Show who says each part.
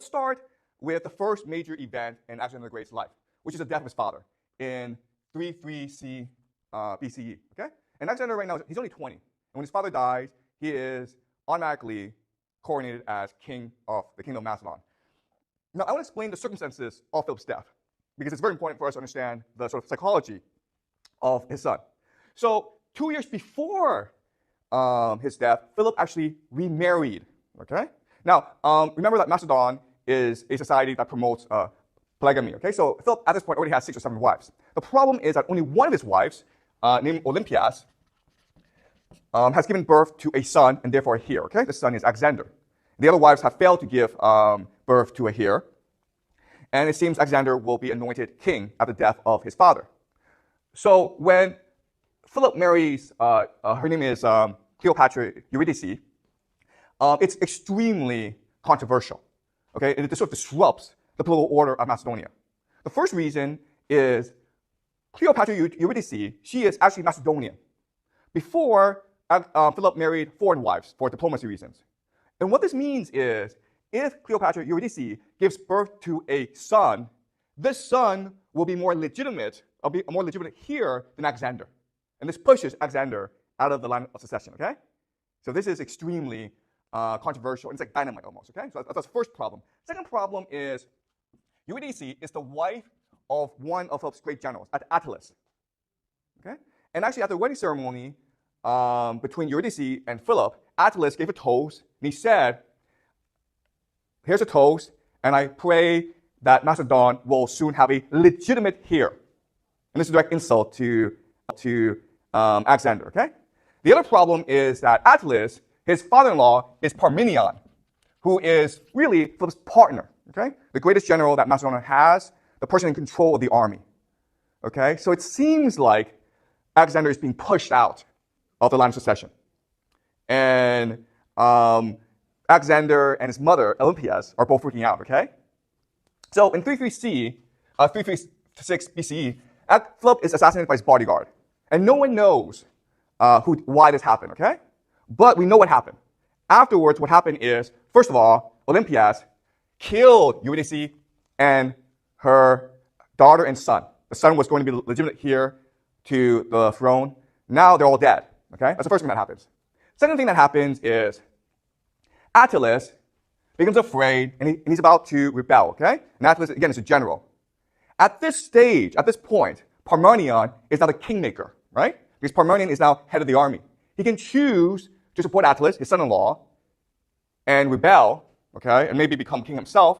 Speaker 1: start with the first major event in Alexander the Great's life, which is the death of his father in 33 BCE. Okay? And Alexander right now, he's only 20. And when his father dies, he is automatically coronated as king of the kingdom of Macedon. Now, I want to explain the circumstances of Philip's death, because it's very important for us to understand the sort of psychology of his son. So 2 years before his death, Philip actually remarried. Okay? Now, remember that Macedon is a society that promotes polygamy. Okay? So Philip, at this point, already has 6 or 7 wives. The problem is that only one of his wives, named Olympias, has given birth to a son and therefore a heir. Okay? The son is Alexander. The other wives have failed to give birth to a heir. And it seems Alexander will be anointed king at the death of his father. So when Philip marries, her name is Cleopatra Eurydice, it's extremely controversial. Okay? It sort of disrupts the political order of Macedonia. The first reason is Cleopatra Eurydice, she is actually Macedonian. Before, Philip married foreign wives for diplomacy reasons. And what this means is, if Cleopatra Eurydice gives birth to a son, this son will be more legitimate here than Alexander. And this pushes Alexander out of the line of succession, okay? So this is extremely controversial. It's like dynamite almost, okay? So that's the first problem. Second problem is Eurydice is the wife of one of Philip's great generals, Attalus, okay? And actually at the wedding ceremony between Eurydice and Philip, Attalus gave a toast, and he said, here's a toast, and I pray that Macedon will soon have a legitimate heir. And this is a direct insult to Alexander, okay? The other problem is that Attalus, his father-in-law, is Parmenion, who is really Philip's partner, okay? The greatest general that Macedonia has, the person in control of the army, okay? So it seems like Alexander is being pushed out of the line of succession. And Alexander and his mother, Olympias, are both freaking out, okay? So in 336 BCE, Philip is assassinated by his bodyguard. And no one knows why this happened, okay? But we know what happened. Afterwards, what happened is, first of all, Olympias killed Eurydice and her daughter and son. The son was going to be legitimate heir to the throne. Now they're all dead, okay? That's the first thing that happens. Second thing that happens is Attalus becomes afraid, and he's about to rebel, okay? And Attalus, again, is a general. At this stage, at this point, Parmenion is now the kingmaker, right? Because Parmenion is now head of the army. He can choose to support Attalus, his son-in-law, and rebel, okay, and maybe become king himself,